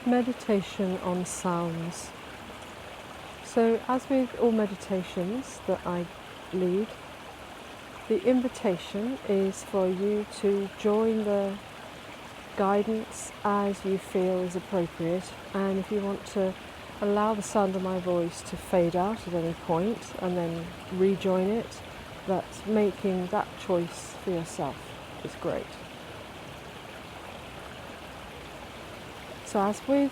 Meditation on sounds. So, as with all meditations that I lead, the invitation is for you to join the guidance as you feel is appropriate, and if you want to allow the sound of my voice to fade out at any point and then rejoin it, that's making that choice for yourself is great. So as with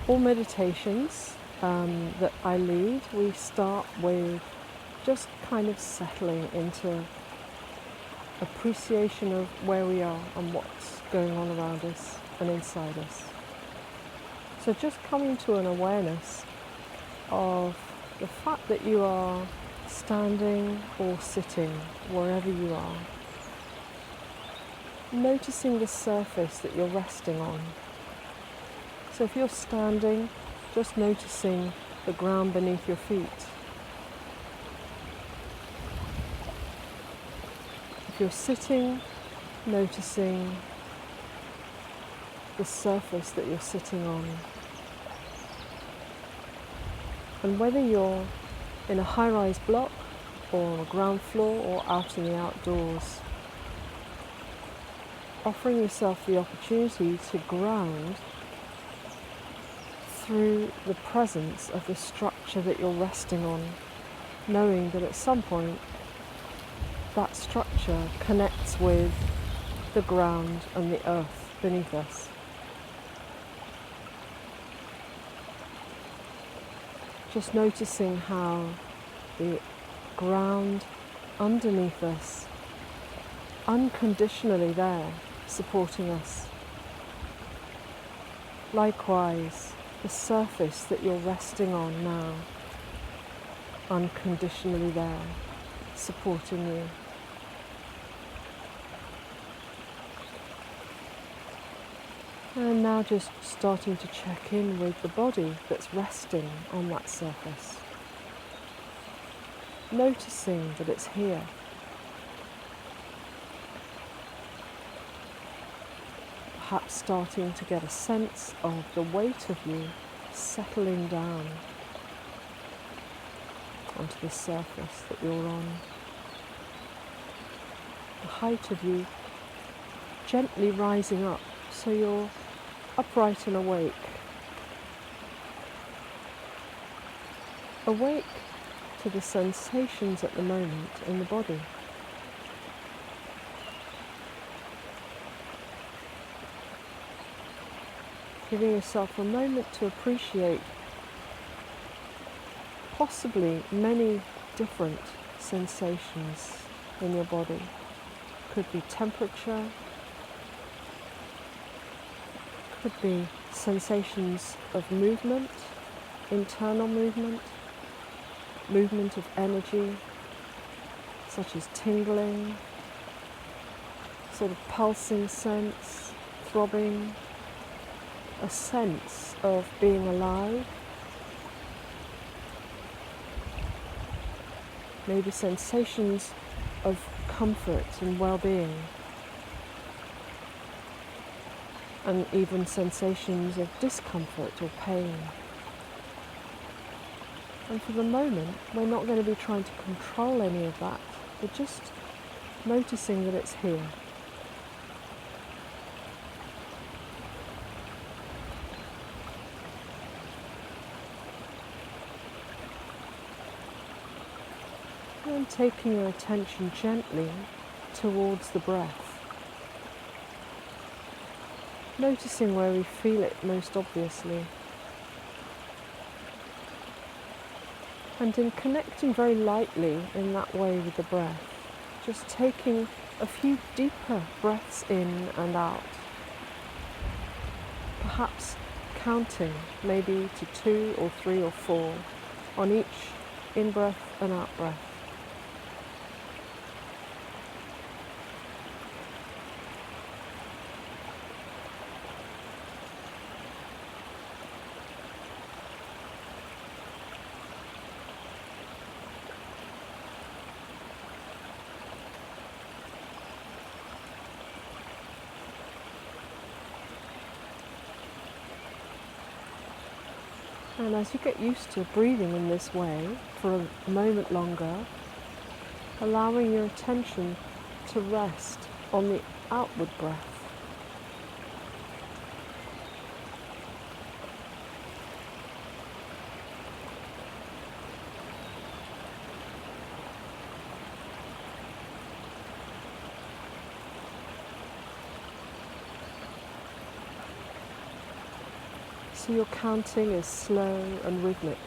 all meditations that I lead, we start with just kind of settling into appreciation of where we are and what's going on around us and inside us. So just coming to an awareness of the fact that you are standing or sitting wherever you are. Noticing the surface that you're resting on. So if you're standing, just noticing the ground beneath your feet. If you're sitting, noticing the surface that you're sitting on. And whether you're in a high-rise block or on a ground floor or out in the outdoors, offering yourself the opportunity to ground through the presence of the structure that you're resting on, knowing that at some point that structure connects with the ground and the earth beneath us. Just noticing how the ground underneath us, unconditionally there, supporting us. Likewise, the surface that you're resting on now, unconditionally there, supporting you. And now just starting to check in with the body that's resting on that surface. Noticing that it's here. Perhaps starting to get a sense of the weight of you settling down onto the surface that you're on. The height of you gently rising up so you're upright and awake. Awake to the sensations at the moment in the body. Giving yourself a moment to appreciate possibly many different sensations in your body. Could be temperature, could be sensations of movement, internal movement, movement of energy, such as tingling, sort of pulsing sense, throbbing, a sense of being alive, maybe sensations of comfort and well-being, and even sensations of discomfort or pain. And for the moment, we're not going to be trying to control any of that. We're just noticing that it's here. And taking your attention gently towards the breath. Noticing where we feel it most obviously. And in connecting very lightly in that way with the breath, just taking a few deeper breaths in and out. Perhaps counting maybe to 2 or 3 or 4 on each in-breath and out-breath. And as you get used to breathing in this way for a moment longer, allowing your attention to rest on the outward breath. So your counting is slow and rhythmic.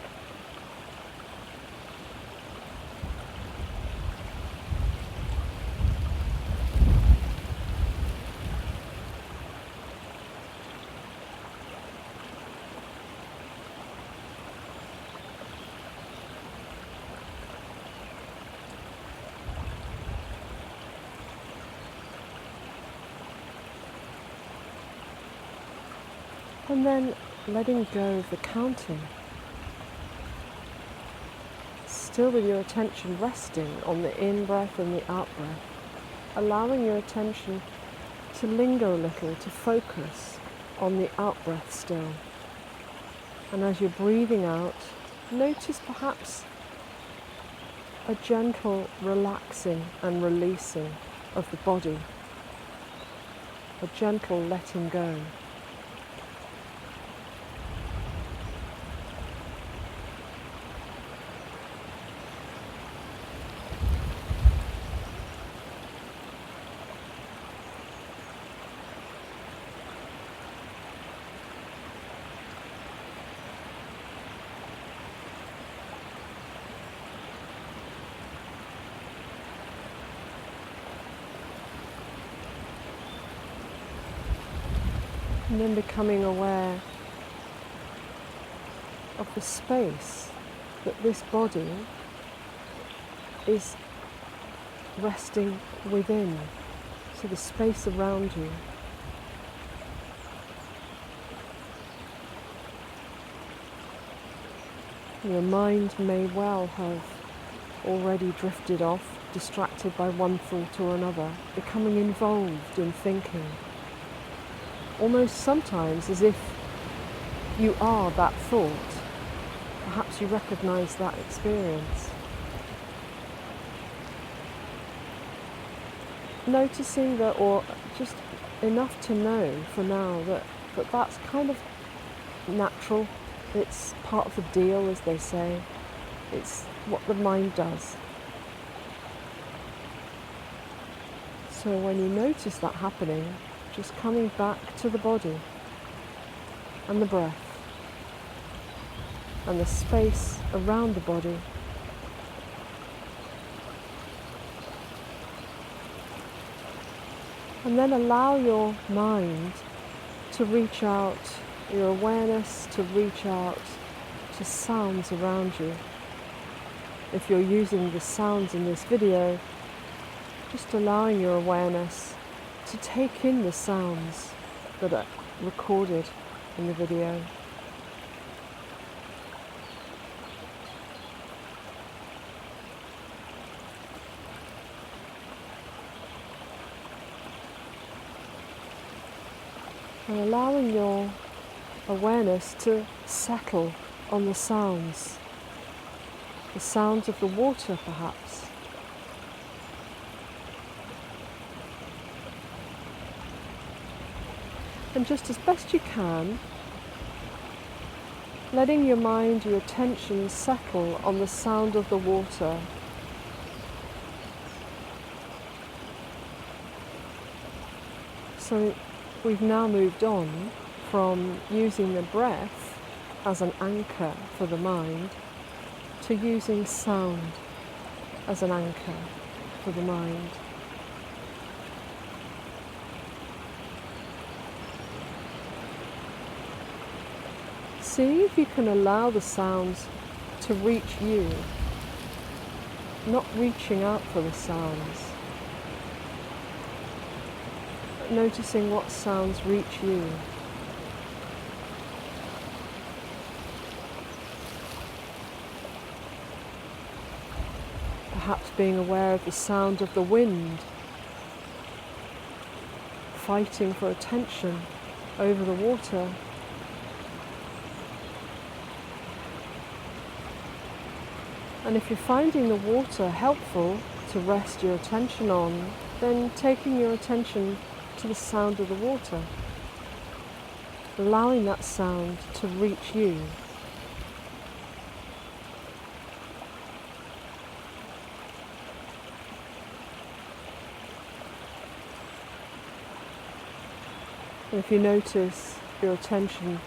And then letting go of the counting, still with your attention resting on the in-breath and the out-breath, allowing your attention to linger a little, to focus on the out-breath still. And as you're breathing out, notice perhaps a gentle relaxing and releasing of the body, a gentle letting go. And then becoming aware of the space that this body is resting within, so the space around you. Your mind may well have already drifted off, distracted by one thought or another, becoming involved in thinking. Almost sometimes as if you are that thought. Perhaps you recognize that experience. Noticing that, or just enough to know for now that that's kind of natural. It's part of the deal, as they say. It's what the mind does. So when you notice that happening, just coming back to the body and the breath and the space around the body. And then allow your mind to reach out, your awareness to reach out to sounds around you. If you're using the sounds in this video, just allowing your awareness to take in the sounds that are recorded in the video. And allowing your awareness to settle on the sounds of the water perhaps. And just as best you can, letting your mind, your attention settle on the sound of the water. So we've now moved on from using the breath as an anchor for the mind to using sound as an anchor for the mind. See if you can allow the sounds to reach you, not reaching out for the sounds, but noticing what sounds reach you. Perhaps being aware of the sound of the wind, fighting for attention over the water. And if you're finding the water helpful to rest your attention on, then taking your attention to the sound of the water, allowing that sound to reach you. And if you notice your attention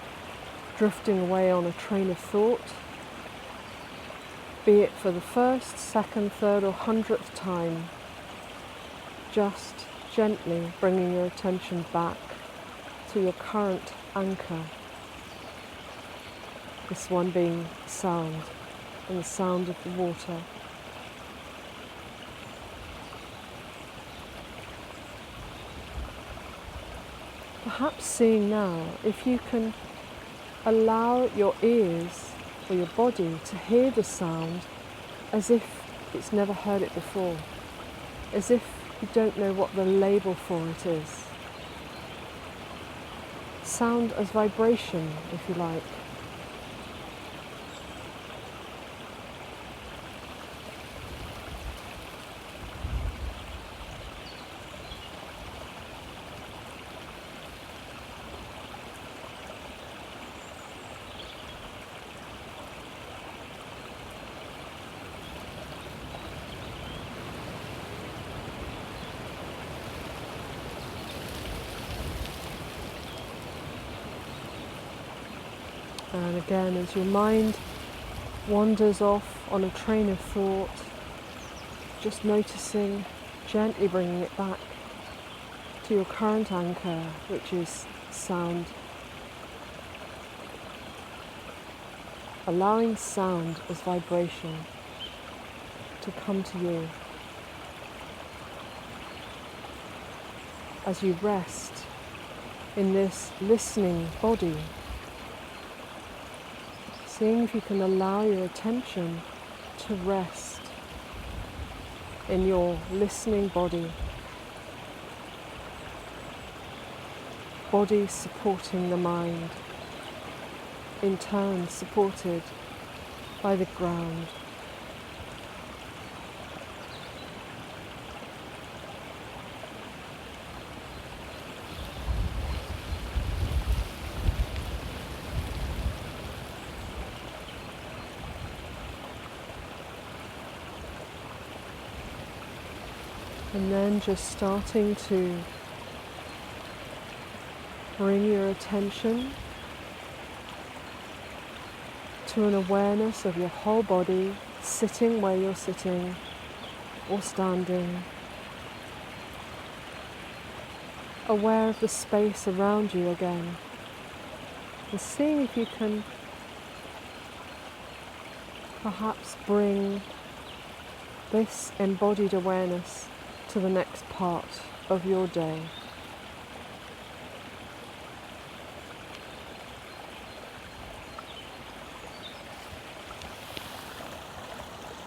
drifting away on a train of thought, be it for the first, second, third or 100th time, just gently bringing your attention back to your current anchor, this one being sound and the sound of the water. Perhaps seeing now if you can allow your ears or your body to hear the sound as if it's never heard it before, as if you don't know what the label for it is. Sound as vibration, if you like. And again, as your mind wanders off on a train of thought, just noticing, gently bringing it back to your current anchor, which is sound. Allowing sound as vibration to come to you as you rest in this listening body. Seeing if you can allow your attention to rest in your listening body. Body supporting the mind, in turn supported by the ground. And then just starting to bring your attention to an awareness of your whole body, sitting where you're sitting or standing, aware of the space around you again, and seeing if you can perhaps bring this embodied awareness to the next part of your day.